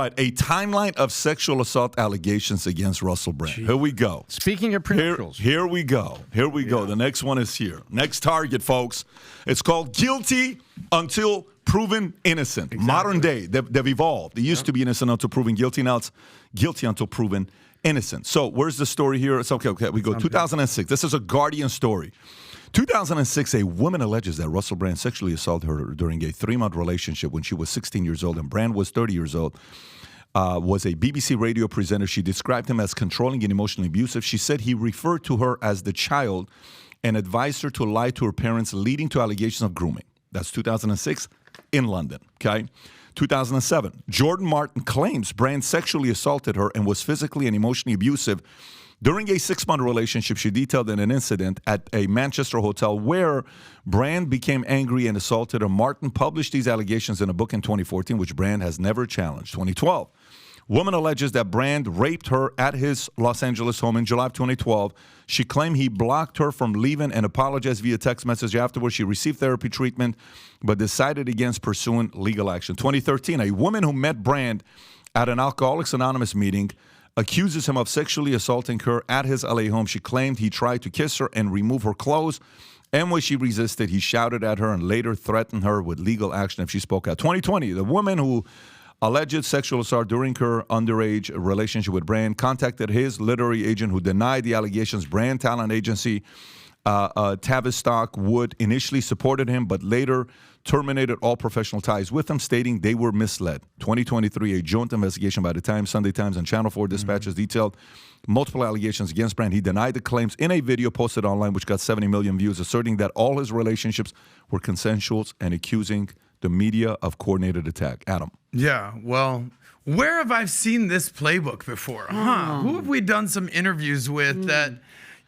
right, a timeline of sexual assault allegations against Russell Brand. Here we go. Speaking of credentials. Here we go. Here we go. The next one is here. Next target, folks. It's called guilty until proven innocent. Exactly. Modern day, they've evolved. It used to be innocent until proven guilty. Now it's guilty until proven innocent. So where's the story here? It's okay. We go 2006. This is a Guardian story. 2006, a woman alleges that Russell Brand sexually assaulted her during a 3-month relationship when she was 16 years old and Brand was 30 years old. Was a BBC radio presenter. She described him as controlling and emotionally abusive. She said he referred to her as the child and advised her to lie to her parents, leading to allegations of grooming. That's 2006 in London, okay? 2007, Jordan Martin claims Brand sexually assaulted her and was physically and emotionally abusive. During a 6-month relationship, she detailed in an incident at a Manchester hotel where Brand became angry and assaulted her. Martin published these allegations in a book in 2014, which Brand has never challenged. 2012, woman alleges that Brand raped her at his Los Angeles home in July of 2012. She claimed he blocked her from leaving and apologized via text message. Afterwards, she received therapy treatment, but decided against pursuing legal action. 2013, a woman who met Brand at an Alcoholics Anonymous meeting accuses him of sexually assaulting her at his LA home. She claimed he tried to kiss her and remove her clothes. And when she resisted, he shouted at her and later threatened her with legal action if she spoke out. 2020, the woman who alleged sexual assault during her underage relationship with Brand contacted his literary agent who denied the allegations. Brand talent agency Tavistock Wood initially supported him, but later terminated all professional ties with him, stating they were misled. 2023, a joint investigation by the Times, Sunday Times, and Channel 4 dispatches detailed multiple allegations against Brand. He denied the claims in a video posted online, which got 70 million views, asserting that all his relationships were consensual and accusing the media of coordinated attack. Adam. Yeah, well, where have I seen this playbook before? Who have we done some interviews with that,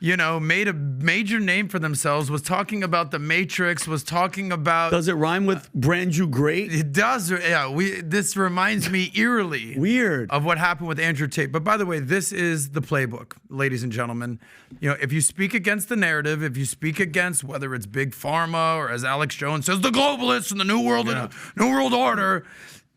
you know, made a major name for themselves, was talking about the Matrix, was talking about... Does it rhyme with Brand You Great? It does, yeah. This reminds me eerily of what happened with Andrew Tate. But by the way, this is the playbook, ladies and gentlemen. You know, if you speak against the narrative, if you speak against whether it's Big Pharma or as Alex Jones says, the globalists and the New World Order...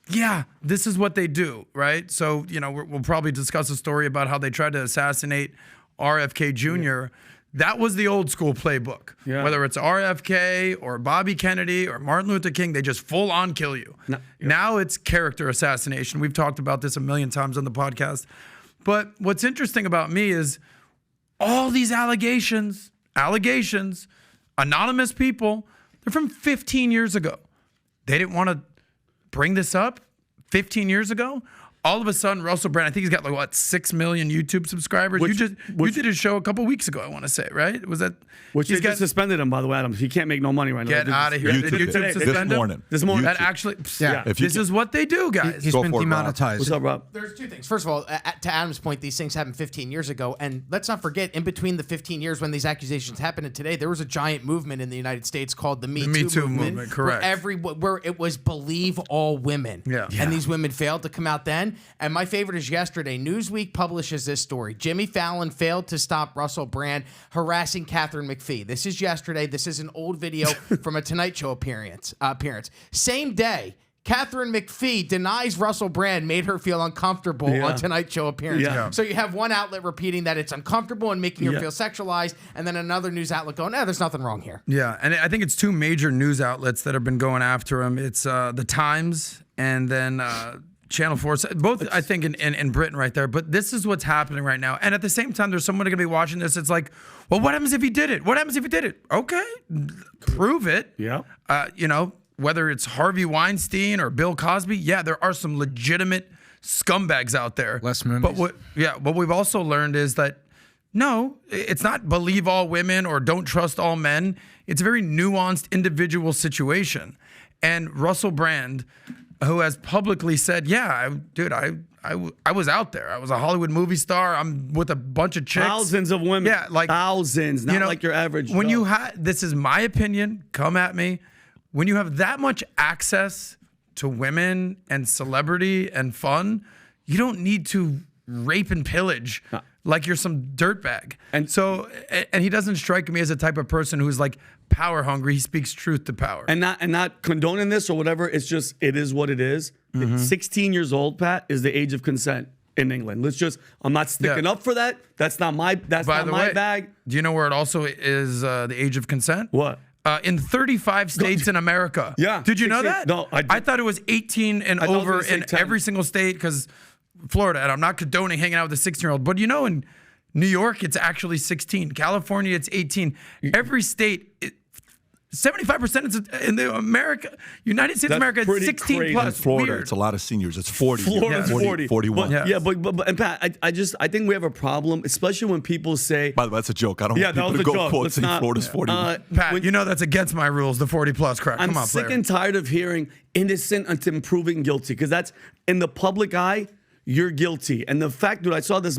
Yeah, this is what they do, right? So, you know, we'll probably discuss a story about how they tried to assassinate RFK Jr. Yeah. That was the old school playbook. Yeah. Whether it's RFK or Bobby Kennedy or Martin Luther King, they just full on kill you. No, yeah. Now it's character assassination. We've talked about this a million times on the podcast. But what's interesting about me is all these allegations, anonymous people, they're from 15 years ago. They didn't want to bring this up 15 years ago. All of a sudden, Russell Brand, I think he's got like, what, 6 million YouTube subscribers? You did a show a couple weeks ago, I want to say, right? Was that? Which they just suspended him, by the way, Adam. He can't make no money right now. Get out of here. Did YouTube suspend him? This morning. That actually, this is what they do, guys. He's been demonetized. What's up, Rob? There's two things. First of all, to Adam's point, these things happened 15 years ago. And let's not forget, in between the 15 years when these accusations happened and today, there was a giant movement in the United States called the Me Too movement. Correct. Where it was believe all women. Yeah. And these women failed to come out then. And my favorite is yesterday. Newsweek publishes this story. Jimmy Fallon failed to stop Russell Brand harassing Catherine McPhee. This is yesterday. This is an old video from a Tonight Show appearance. Same day, Catherine McPhee denies Russell Brand made her feel uncomfortable on Tonight Show appearance. Yeah. So you have one outlet repeating that it's uncomfortable and making her feel sexualized, and then another news outlet going, there's nothing wrong here. Yeah, and I think it's two major news outlets that have been going after him. It's the Times and then... Channel 4, both I think in Britain right there, but this is what's happening right now. And at the same time, there's someone going to be watching this. It's like, well, what happens if he did it? What happens if he did it? Okay, prove it. Yeah. You know, whether it's Harvey Weinstein or Bill Cosby, there are some legitimate scumbags out there. Less movies. But what we've also learned is that no, it's not believe all women or don't trust all men. It's a very nuanced individual situation. And Russell Brand, who has publicly said, I was out there. I was a Hollywood movie star. I'm with a bunch of chicks. Thousands of women. Yeah, like thousands, not like your average. When you have, this is my opinion, come at me. When you have that much access to women and celebrity and fun, you don't need to rape and pillage like you're some dirtbag. And he doesn't strike me as a type of person who's like power hungry. He speaks truth to power. And not condoning this or whatever. It's just, it is what it is. 16 years old, Pat, is the age of consent in England. I'm not sticking up for that. That's not my bag. Do you know where it also is the age of consent? What? In 35 states in America. Yeah. Did you know that? No, I thought it was 18 and over in 10. Every single state because Florida, and I'm not condoning hanging out with a 16-year-old, but in New York, it's actually 16. California, it's 18. Every state, 75% is in the United States of America, it's 16 crazy. plus. In Florida, Weird. it's a lot of seniors. It's 40. Florida's 40. 41. But and Pat, I think we have a problem, especially when people say. By the way, that's a joke. I don't want people to go quote saying Florida's 41. Pat, that's against my rules, the 40 plus crap. Come on, I'm sick and tired of hearing innocent until proven guilty, because that's in the public eye. You're guilty. And the fact that I saw this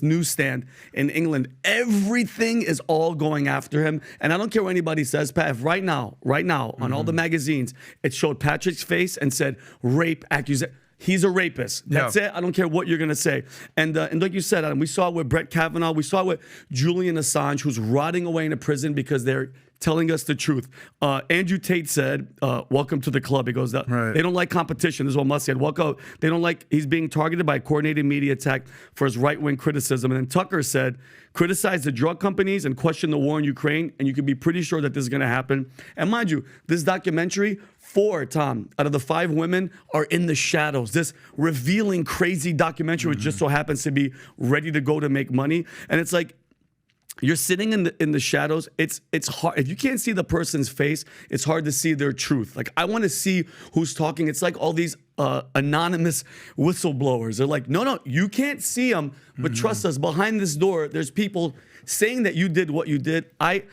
newsstand in England, everything is all going after him. And I don't care what anybody says, Pat, if right now, on all the magazines, it showed Patrick's face and said rape accusation. He's a rapist. That's it. I don't care what you're going to say. And like you said, Adam, we saw it with Brett Kavanaugh. We saw it with Julian Assange, who's rotting away in a prison because they're telling us the truth. Andrew Tate said, welcome to the club. He goes, they don't like competition. This is what Musk said. They don't like, he's being targeted by a coordinated media attack for his right-wing criticism. And then Tucker said, criticize the drug companies and question the war in Ukraine, and you can be pretty sure that this is going to happen. And mind you, this documentary, 4 out of the 5 women are in the shadows. This revealing, crazy documentary, which just so happens to be ready to go to make money. And it's like, you're sitting in the shadows. It's hard. If you can't see the person's face, it's hard to see their truth. Like, I want to see who's talking. It's like all these anonymous whistleblowers. They're like, no, you can't see them, but trust us, behind this door, there's people saying that you did what you did. I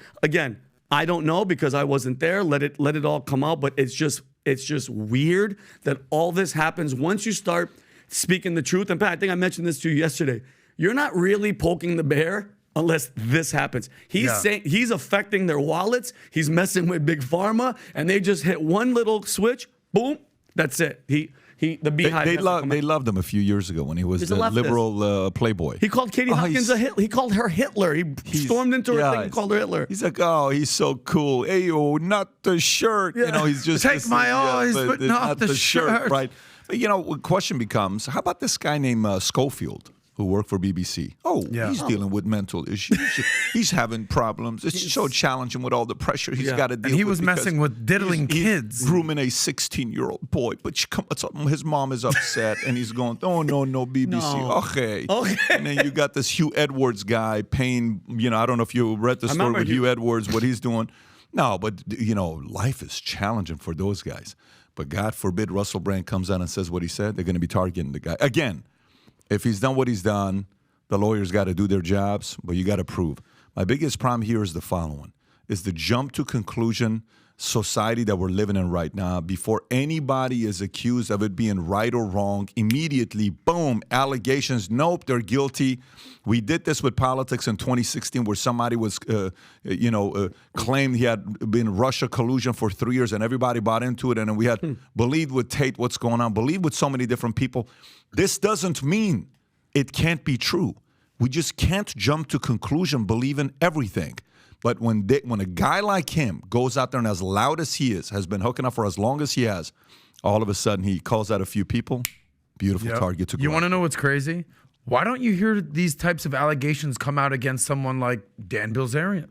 don't know because I wasn't there. Let it all come out. But it's just weird that all this happens once you start speaking the truth. And Pat, I think I mentioned this to you yesterday. You're not really poking the bear unless this happens. He's saying he's affecting their wallets. He's messing with Big Pharma, and they just hit one little switch. Boom, that's it. The beehive. They loved him a few years ago when he was the liberal playboy. He called Katie Hopkins a Hitler. He called her Hitler. He stormed into her thing and called her Hitler. He's like, oh, he's so cool. Hey, not the shirt. He's just take my eyes, but not the shirt. Right. But the question becomes, how about this guy named Schofield, who worked for BBC? He's dealing with mental issues. He's having problems. It's so challenging with all the pressure he's got to deal with. And he was messing with diddling kids. He's grooming a 16-year-old boy. But his mom is upset, and he's going, oh, no, BBC. No. Okay. And then you got this Hugh Edwards guy paying, I don't know if you read the story with Hugh Edwards, what he's doing. No, but, life is challenging for those guys. But God forbid Russell Brand comes out and says what he said. They're going to be targeting the guy. Again, if he's done what he's done, the lawyers got to do their jobs, but you got to prove. My biggest problem here is the following, is the jump to conclusion society that we're living in right now. Before anybody is accused of it being right or wrong, immediately, boom, allegations. Nope, they're guilty. We did this with politics in 2016 where somebody was, claimed he had been Russia collusion for 3 years and everybody bought into it. And then we had believed with Tate what's going on, believed with so many different people. This doesn't mean it can't be true. We just can't jump to conclusion believing everything. But when a guy like him goes out there and as loud as he is, has been hooking up for as long as he has, all of a sudden he calls out a few people, beautiful target to go. You want to know what's crazy? Why don't you hear these types of allegations come out against someone like Dan Bilzerian,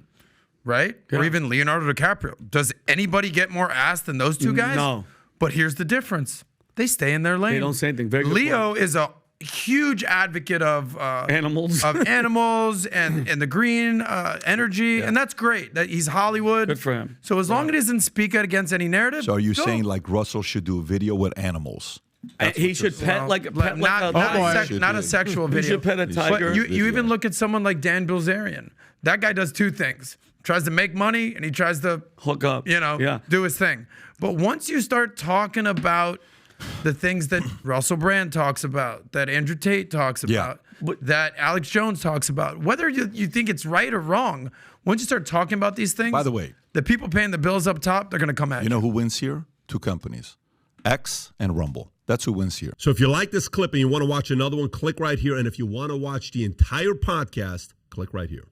right? Yeah. Or even Leonardo DiCaprio? Does anybody get more ass than those two guys? No. But here's the difference. They stay in their lane. They don't say anything. Very good Leo point. is a huge advocate of animals and the green energy, and that's great. That he's Hollywood. Good for him. So as long as he doesn't speak out against any narrative. So are you saying like Russell should do a video with animals? He should pet not a sexual video. He should pet a tiger. But you even look at someone like Dan Bilzerian. That guy does two things: tries to make money and he tries to hook up. Do his thing. But once you start talking about the things that Russell Brand talks about, that Andrew Tate talks about, that Alex Jones talks about, whether you think it's right or wrong, once you start talking about these things, by the way, the people paying the bills up top, they're going to come at you. You know who wins here? Two companies, X and Rumble. That's who wins here. So if you like this clip and you want to watch another one, click right here. And if you want to watch the entire podcast, click right here.